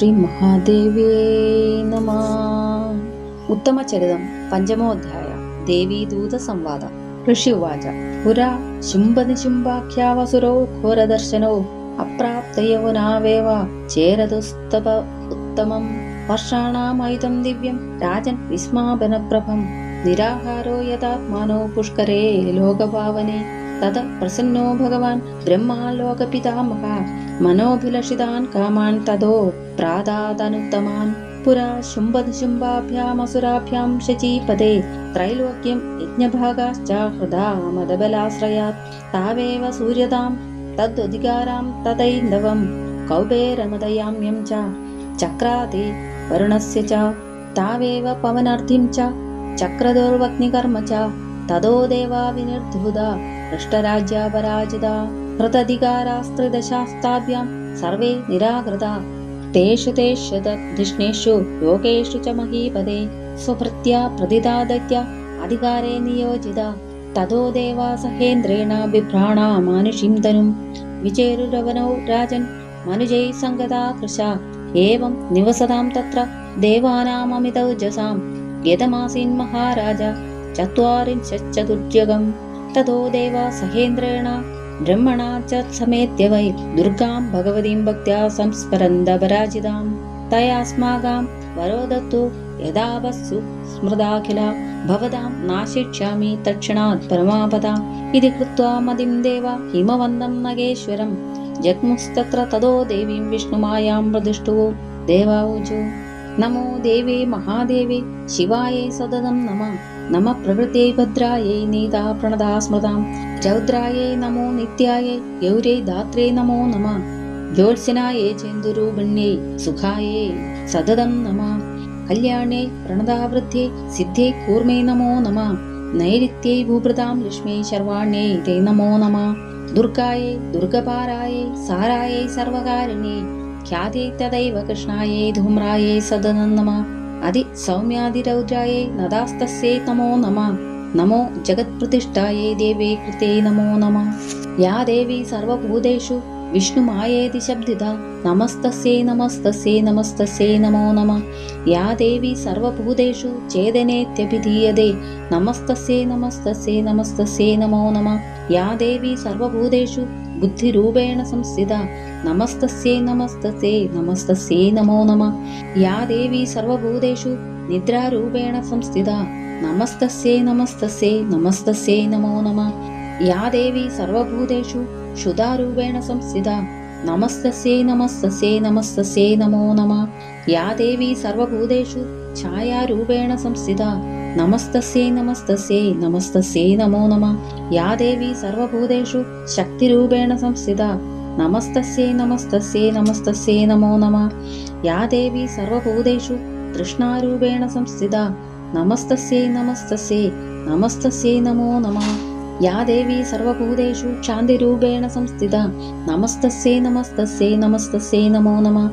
ശ്രീ മഹാദേവ്യേ നമഃ. ഉത്തമചരിതം പഞ്ചമോധ്യായ. ദേവീദൂത സംവാദ. ഋഷി ഉവാച. പുരാ ശുംഭനിശുംഭാഖ്യാവസുരോ ഘോരദർശനോ അപ്രാപ്തയൗവനാവേവ ചേരതുസ്തപ ഉത്തമം വർഷാണാമയുധം ദിവ്യം രാജൻ വിസ്മാപനപ്രഭം നിരാഹാരോ യഥാത്മാനോ പുഷ്കരേ ലോകപാവനേ തത പ്രസന്നോ ഭഗവാൻ ബ്രഹ്മാലോകപിതാമഹ മനോഭിലഷിതാൻ കാമാൻ തതോ പ്രാദാതനുത്തമാൻ. പുരാ ശുംഭനിശുംഭാഭ്യാമസുരാഭ്യാം ശചീപദേ ത്രൈലോക്യം യജ്ഞഭാഗാശ്ച ഹൃദാ മദബലാശ്രയാത് താവേവ സൂര്യതാം തദ്വധികാരാം തതൈന്ദവം കൗബേരമദയാമ്യം ച ചക്രാതി വരുണസ്യ ച താവേവ പവനാർത്ഥിം ച ചക്രദുർവഗ്നികർമ്മ ച തതോ ദേവാ വിനിർധൂത ഭ്രഷ്ടരാജ്യാപരാജിത ഹൃതധികാരാസ്ത്രിദശാസ്താഭ്യാം സർവേ നിരാകൃത തേഷു തേഷു യോഗേഷു ച മഹീപദേ സ്വഭൃത്യാ പ്രതിദാദത്യ അധികാരേ നിയോജിത തതോ ദേവാ സഹേന്ദ്രേണ ബിഭ്രാണ മാനുഷിം തനും വിചേരുരവനോ രാജൻ മനുജൈ സംഗതാ കൃശ ഏവം നിവസതാം തത്ര ദേവാനാമമിതൗജസാം യതമാസീൻ മഹാരാജ ചത്വാരിംശച്ചതുർജഗം തതോ ദേവാ സഹേന്ദ്രേണ ബ്രഹ്മണാ ച സമേത്യ വൈ ദുർഗാം ഭഗവതീം ഭക്ത്യാ സംസ്മരന്തപരാജിതാം തയാസ്മാകാം വരോ ദത്തു യഥാവസ്സു സ്മൃതാഖില ഭവതാം നാശിഷ്യാമി തക്ഷണാത് പരമാപദാം ഇതി കൃത്വാ മതിം ദേവ ഹിമവന്തം നഗേശ്വരം ജഗ്മുസ്തത്ര തതോ ദേവീം വിഷ്ണുമായാം പ്രതിഷ്ഠുവോ ദേവാഊജു. നമോ ദേവേ മഹാദേവേ ശിവായേ സതതം നമഃ. നമ പ്രകൃത്യൈ ഭദ്രായൈ നീതാ പ്രണതാ സ്മൃതാം രൗദ്രായൈ നമോ നിത്യായൈ ഗൗരൈ ധാത്രേ നമോ നമഃ. ജ്യോത്സ്നായൈ ചേന്ദുരൂപിണ്യൈ സുഖായൈ സതതം നമഃ. കല്യാണ്യൈ പ്രണതാവൃദ്ധ്യൈ സിദ്ധ്യൈ കൂർമൈ നമോ നമഃ. നൈരിത്യൈ ഭൂഭൃതാം ലക്ഷ്മ്യൈ ശർവാണ്യൈ തേ നമോ നമഃ. ദുർഗായൈ ദുർഗപാരായൈ സാരായൈ സർവകാരിണ്യൈ ഖ്യാതൈ തദൈവ കൃഷ്ണായൈ ധൂമ്രായൈ സതതം നമഃ. അതി സൗമ്യാതിരൗദ്രായൈ നദാസ്തസ്യൈ നമോ നമഃ. നമോ ജഗത്പ്രതിഷ്ഠായൈ ദേവേ കൃതേ നമോ നമഃ. യാ ദേവി സർവഭൂതേഷു വിഷ്ണുമായേതി ശബ്ദിത നമസ്തസ്യൈ നമസ്തസ്യൈ നമസ്തസ്യൈ നമോ നമഃ. യാ ദേവി സർവഭൂതേഷു ചേതനേത്യഭിധീയതേ നമസ്തസ്യൈ നമസ്തസ്യൈ നമസ്തസ്യൈ നമോ നമഃ. യാ ദേവി സർവഭൂതേഷു ബുദ്ധിരൂപേണ സംസ്ഥിത നമസ്തസ്യൈ നമസ്തസ്യൈ നമസ്തസ്യൈ നമോ നമഃ. യാ ദേവി സർവഭൂതേഷു നിദ്രാരൂപേണ സംസ്ഥിത നമസ്തസ്യൈ നമസ്തസ്യൈ നമസ്തസ്യൈ നമോ നമഃ. യാ ദേവി സർവഭൂതേഷു ക്ഷുധാരൂപേണ സംസ്ഥിത നമസ്തസ്യൈ നമസ്തസ്യൈ നമസ്തസ്യൈ നമോ നമഃ. യാ ദേവി സർവഭൂതേഷു ഛായാരൂപേണ സംസ്ഥിത നമസ്തസ്യൈ നമസ്തസ്യൈ നമസ്തസ്യൈ നമോ നമഃ. യാ ദേവി സർവഭൂതേഷു ശക്തിരൂപേണ സംസ്ഥിത നമസ്തസ്യൈ നമസ്തസ്യൈ നമസ്തസ്യൈ നമോ നമഃ. യാ ദേവി സർവഭൂതേഷു തൃഷ്ണാരൂപേണ സംസ്ഥിത നമസ്തസ്യൈ നമസ്തസ്യൈ നമസ്തസ്യൈ നമോ നമഃ. യാ ദേവി സർവഭൂതേഷു ശാന്തിരൂപേണ സംസ്ഥിത നമസ്തസ്യൈ നമസ്തസ്യൈ നമസ്തസ്യൈ നമോ നമഃ.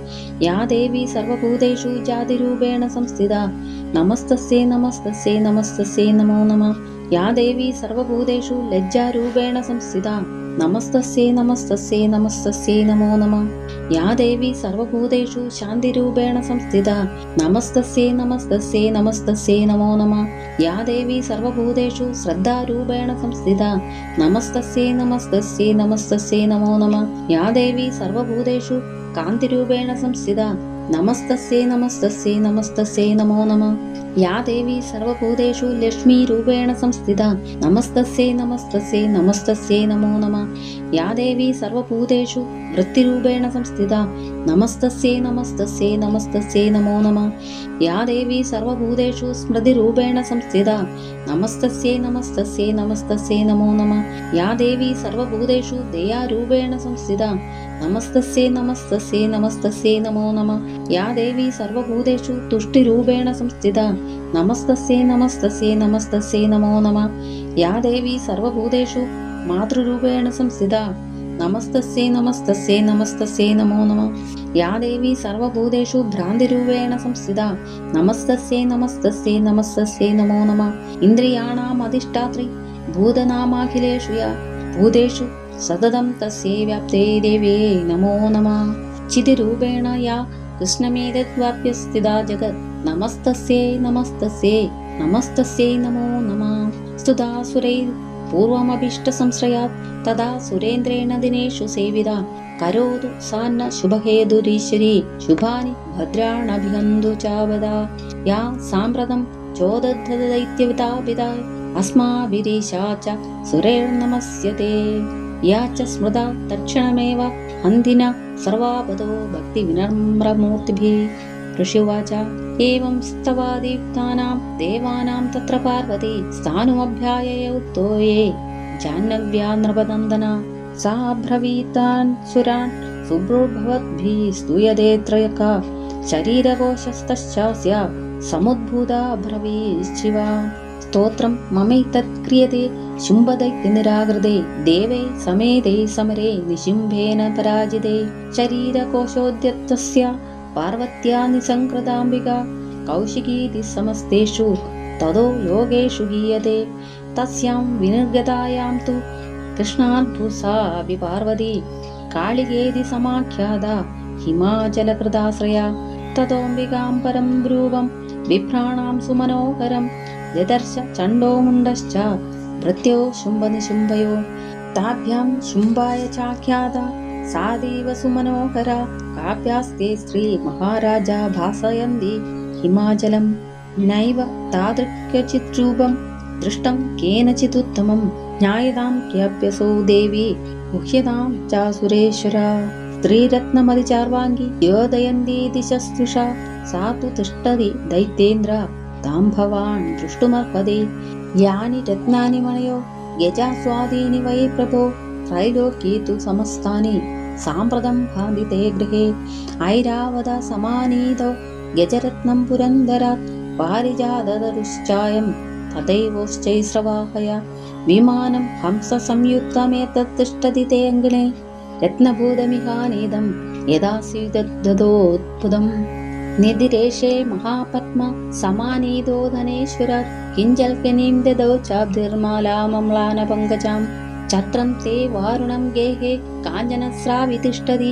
യാ ദേവി സർവഭൂതേഷു ജാതിരൂപേണ സംസ്ഥിത നമസ്തസ്യൈ നമസ്തസ്യൈ നമസ്തസ്യൈ നമോ നമഃ. യാ ദേവി സർവഭൂതേഷു ലജ്ജാരൂപേണ സംസ്ഥിത നമസ്തസ്യൈ നമസ്തസ്യൈ നമസ്തസ്യൈ നമോ നമഃ. യാ ദേവി സർവഭൂതേഷു ശാന്തിരൂപേണ സംസ്ഥിത നമസ്തസ്യൈ നമസ്തസ്യൈ നമസ്തസ്യൈ നമോ നമഃ. യാ ദേവി സർവഭൂതേഷു ശ്രദ്ധാരൂപേണ സംസ്ഥിത നമസ്തസ്യൈ നമസ്തസ്യൈ നമസ്തസ്യൈ നമോ നമഃ. യാ ദേവി സർവഭൂതേഷു കാന്തിരൂപേണ സംസ്ഥിത നമസ്തസ്യൈ നമസ്തസ്യൈ നമസ്തസ്യൈ നമോ നമഃ. യാ ദേവി സർവഭൂതേഷു ലക്ഷ്മീരൂപേണ സംസ്ഥിത നമസ്തസ്യൈ നമസ്തസ്യൈ നമസ്തസ്യൈ നമോ നമഃ. യാ ദേവി സർവഭൂതേഷു വൃത്തിരൂപേണ സംസ്ഥിത നമസ്തസ്യൈ നമസ്തസ്യൈ നമസ്തസ്യൈ നമോ നമഃ. യാ ദേവി സർവഭൂതേഷു സ്മൃതിരൂപേണ സംസ്ഥിത നമസ്തസ്യൈ നമസ്തസ്യൈ നമസ്തസ്യൈ നമോ നമഃ. യാ ദേവി സർവഭൂതേഷു ദയാരൂപേണ സംസ്ഥിത നമസ്തസ്യൈ നമസ്തസ്യൈ നമസ്തസ്യൈ നമോ നമഃ. യാ ദേവി സർവഭൂതേഷു തുഷ്ടിരൂപേണ സംസ്ഥിത നമസ്തസ്യൈ നമസ്തസ്യൈ നമസ്തസ്യൈ നമോ നമഃ. യാ ദേവി സർവഭൂതേഷു മാതൃരൂപേണ സംസ്ഥിത നമസ്തസ്യൈ നമസ്തസ്യൈ നമസ്തസ്യൈ നമോ നമഃ. യാ ദേവി സർവഭൂതേഷു ഭ്രാന്തിരൂപേണ സംസ്ഥിത നമസ്തസ്യൈ നമസ്തസ്യൈ നമസ്തസ്യൈ നമോ നമഃ. ഇന്ദ്രിയാണാം അധിഷ്ഠാത്രി ഭൂതനാമാഖിലേഷു യാ ഭൂതേഷു സതതം തസ്യൈ വ്യാപ്തേ ദേവ്യേ നമോ നമഃ. ചിതിരൂപേണ യാ കൃഷ്ണമേതദ്വാപ്യ സ്ഥിതാ ജഗത് നമസ്തസ്യൈ നമസ്തസ്യൈ നമസ്തസ്യൈ നമോ നമഃ. സ്തുതാസുരൈ പൂർവമഭീഷ്ടസംശ്രയാത് തഥാ സുരേന്ദ്രേണ ദിനേഷു സേവിത കരോതു സാന്ന ശുഭഹേതുരീശ്വരി ശുഭാനി ഭദ്രാണഭിഹന്തു ചാവദ. യാ സാമ്പ്രതം ചോദദ്ധദൈത്യവിതാപിത അസ്മാഭിരീശാ ച സുരൈർനമസ്യത്തെ. യാ ച സ്മൃതാ തക്ഷണമേവ ഹന്തിന സർവാപദോ ഭക്തിവിനമ്രമൂർത്തിഭിः. ഋഷിവാച ഏവം സ്തവാദിയുക്താനാം ദേവാനാം തത്ര പാർവതി സ്ഥാനുമഭ്യായയൗത്തോയേ ജാഹ്നവ്യാ നൃപനന്ദന. സാ ബ്രവീതാൻ സുരാൻ സുബ്രൂർഭവദ്ഭിः സ്തൂയതേ ത്രയക ശരീരകോശസ്ഥശ്ചാസ്യ സമുദ്ഭൂതാ ബ്രവീശ്ചിവ. സ്തോത്രം മമൈതത് ക്രിയത്തെ ശുംഭദൈത്യനിരാകൃതേ ദേവേ സമേതേ സമരേ നിശുംഭേന പരാജിതേ. ശരീരകോശോദ്യതസ്യ പാർവത്യാ നിസംകൃതാംബിക കൗശികീതി സമസ്തേഷു തതോ യോഗേഷു ഗീയത്തെ. തസ്യാം വിനിർഗതായാം തു കൃഷ്ണാദ്ഭുസാപി പാർവതി കാളികേതി സമാഖ്യാത ഹിമാചലകൃതാശ്രയ. തതോംബികാം പരം ബ്രൂവം വിഭ്രാണാം സുമനോഹരം ദദർശ ചണ്ഡോ മുണ്ടശ്ച ഭൃത്യോ ശുംഭനിശുംഭയോ. താഭ്യാം ശുംഭായ ചാഖ്യാത സാദേവ സുമനോഹര കാപ്യാസ്തേ സ്ത്രീ മഹാരാജ ഭാസയന്തി ഹിമാചലം. നൈവ താദൃക്യചിത് രൂപം ദൃഷ്ടം കേനചിതുത്തമം ജ്ഞായതാം ക്യാപ്യസോ ദേവി ഗുഹ്യതാം ചാസുരേശ്വര. സ്ത്രീരത്നമതിചാർവാംഗി യോദയന്തി ദിശസ്തുഷ സാ തു തിഷ്ടതി ദൈത്യേന്ദ്ര താം ഭവാൻ ദൃഷ്ടുമർഹതി. യാനി രത്നാനി മണയോ ഗജാസ്വാദീനി വൈ പ്രഭോ ത്രൈലോക്യേ തു സമസ്താനി സാമ്പ്രതം ഭാന്തി തേ ഗൃഹേ. ഐരാവത സമാനീതോ ഗജരത്നം പുരന്ദരാത് പാരിജാതതരുശ്ചായം തഥൈവോശ്ചൈസ്രവാഹയ. വിമാനം ഹംസ സംയുക്തമേതത് തിഷ്ടതി തേ അങ്കിണേ രത്നഭൂതമിഹാനീതം യഥാസ്യുതദ്ദതോദ്ഭുതം. നിദിരേഷേ മഹാപത്മ സമാനീതോ ധനേശ്വര കിഞ്ചൽക്കനീം ദദൗ ചാബ്ധിർമാലാമമ്ലാനപങ്കജാം. ഛത്രം തേ വാരുണം ഗേഹേ കാഞ്ചനസ്രാവി തിഷ്ടതി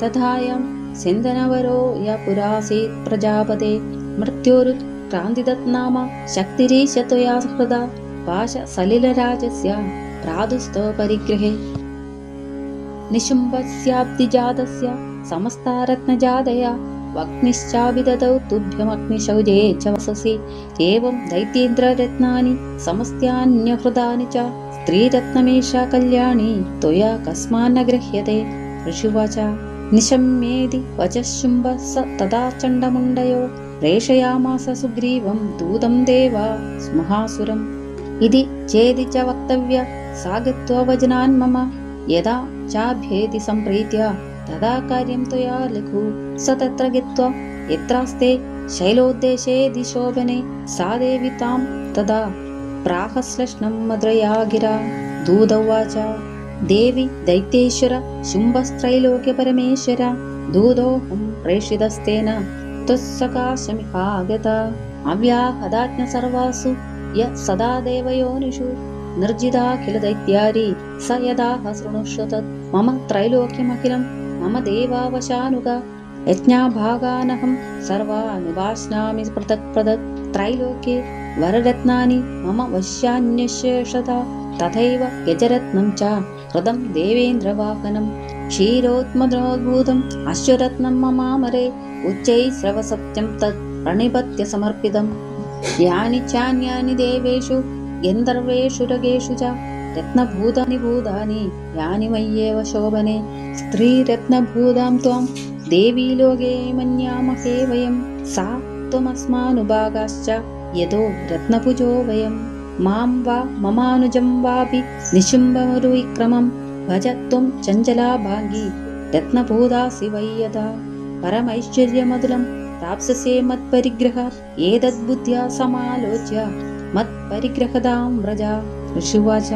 തഥായം സിന്ധനവരോ യ പുരാസീത് പ്രജാപതേ. മൃത്യോരുത്ക്രാന്തിതത് നാമ ശക്തിരീശ ത്വയാ ഹൃദാ പാശ സലിലരാജസ്യ പ്രാദുസ്തോ പരിഗ്രഹേ. നിശുംഭസ്യാബ്ദിജാതസ്യ സമസ്താരത്നജാതയാ വഗ്നിശ്ചാഭിദദൗ തുഭ്യമഗ്നിശൗചേ ച വസസി. ഏവം ദൈത്യേന്ദ്രരത്നാനി സമസ്ത്യാന്യഹൃതാനി ച സ്ത്രീരത്നമേഷാ കല്യാണി ത്വയാ കസ്മാന്ന ഗൃഹ്യത്തെ. ഋഷിവാച നിശമ്യേതി വചഃശുംഭ സ തഥാ ചണ്ഡമുണ്ടയോ പ്രേഷയാമാസ സുഗ്രീവം ദൂതം ദേവാ മഹാസുരം. ഇതി ചേതി ച വക്തവ്യ സാ ഗത്വാ വചനാൻ മമ യഥാ ചാഭ്യേതി സംപ്രീത്യ തഥാ കാര്യം ത്വയാ ലഘു. സ തത്ര ഗത്വാ യത്രാസ്തേ ശൈലോദ്ദേശേ ദിശോഭനെ സാ ദേവി താം തഥാ പ്രാഹശ്ലഷ്ണം മദ്രയാ ഗിരാ. ദൂതൗവാച ദേവി ദൈത്യേശ്വര ശുംഭസ്ത്രൈലോക്യ പരമേശ്വര ദൂതോഹം പ്രേഷിതസ്തേന ത്വസ്സകാശമിഹാഗത. അവ്യാഹതാജ്ഞ സർവാസു യ സദാ ദേവയോനിഷു നിർജിതാഖില ദൈത്യാരി സ യഥാഹ ശൃണുഷ്വ തത്. മമ ത്രൈലോക്യമഖിലം മമ ദേവാവശാനുക യജ്ഞാഭാഗാനഹം സർവാനുവാശ്നാമി പൃഥക് പൃഥക്. ത്രൈലോക്യേ വരരത്നാനി മമ വശ്യാന്യശേഷത തഥൈവ ഗജരത്നം ച ഹൃദം ദേവേന്ദ്രവാഹനം. ക്ഷീരോത്മദ്രോദ്ഭൂതം അശ്വരത്നം മമാമരേ ഉച്ചൈശ്രവസത്യം തത് പ്രണിപത്യ സമർപ്പിതം. യാനി ചാന്യാനി ദേവേഷു ഗന്ധർവേഷു രഗേഷു ച രത്നഭൂതാനി ഭൂതാനി യാനി മയ്യേവ ശോഭനെ. സ്ത്രീരത്നഭൂതാം ത്വാം ദേവീ ലോകേ മന്യാമഹേ വയം സാ ത്വമസ്മാനുഭാഗാശ്ച യതോ രത്നഭുജോ വയം. മാം വാ മമാനുജം വാപി നിശുംഭമരുവിക്രമം ഭജ ത്വം ചഞ്ചലാ ഭാഗി രത്നഭൂതാസി വൈ യഥാ. പരമൈശ്വര്യമതുലം പ്രാപ്സ്യസേ മത്പരിഗ്രഹാത് ഏതദ്ബുദ്ധ്യാ സമാലോച്യ മത്പരിഗ്രഹതാം വ്രജ. ഋഷിവാച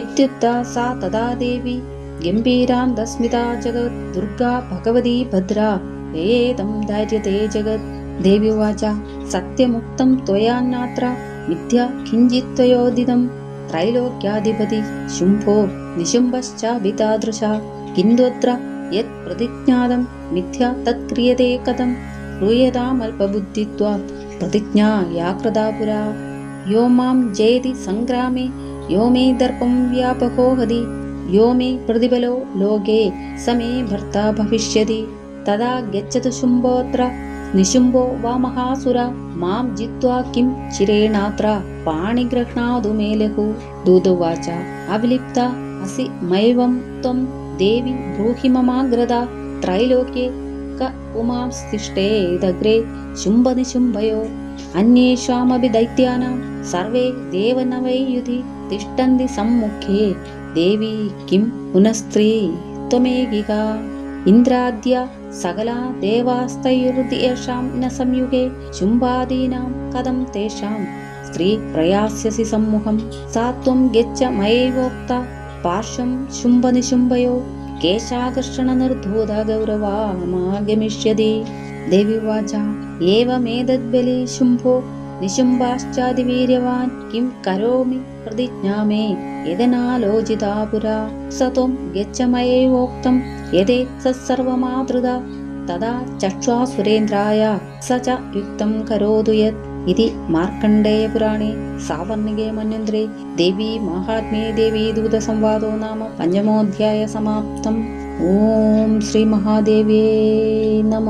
ഇത്യുക്താ സാ തഥാ ദേവി ഗംഭീരാന്തസ്മിതാ ജഗത് ദുർഗാ ഭഗവതി ഭദ്രാ ഏതം ധാര്യത്തെ ജഗത്. ദേവ്യുവാച സത്യമുക്തം ത്വയാന്നാത്ര മിഥ്യാ കിഞ്ചിത് ത്വയോദിതം ത്രൈലോക്യാധിപതി ശുംഭോ നിശുംഭശ്ചാഭിതാദൃശ കിന്ത്വത്ര യത് പ്രതിജ്ഞാതം मिथ्या तत्क्रियते कथं श्रूयतामल्पबुद्धित्वात् प्रतिज्ञा या कृता पुरा। यो मां जयति संग्रामे यो मे दर्पं व्यापको हति यो मे प्रतिबलो लोके स मे भर्ता भविष्यति। तदा गच्छतु शुम्भोऽत्र निशुम्भो वा महासुरा मां जित्वा किं चिरेणात्र पाणिग्रह्णातु मे लघु। दूतुवाच अविलिप्ता असि मैवं त्वं देवि ब्रूहि ममाग्रदा त्रैलोक्ये क पुमांस्तिष्ठेदग्रे शुम्भनिशुम्भयो अन्येषामपि दैत्यानां सर्वे देवनवैयुधि तिष्ठन्ति सम्मुखे देवी किं पुनस्त्री त्वमेकिका। इन्द्राद्या सकला देवास्तैर्येषां न संयुगे शुम्भादीनां कथं तेषां स्त्री प्रयास्यसि सम्मुखं। सा त्वं गच्छ मयैवोक्ता पार्श्वं शुम्भनिशुम्भयो केशाकर्षणनिर्धूता गौरवामागमिष्यति। देवी उवाच एवमेतद्बली शुम्भो निशुम्भाश्चादिवीर्यवान् किं करोमि प्रतिज्ञा मे यदनालोचिता पुरा। स त्वं गच्छ मयैवोक्तं यदेतत् सर्वमादृता तदा चक्ष्वा सुरेन्द्राय स च युक्तं करोतु यत्। इति मार्कण्डेयपुराणे सावर्णिके मन्वन्तरे देवी माहात्म्ये देवीदूतसंवादो नाम पञ्चमोऽध्यायः समाप्तम्। ॐ श्रीमहादेव्यै नमः।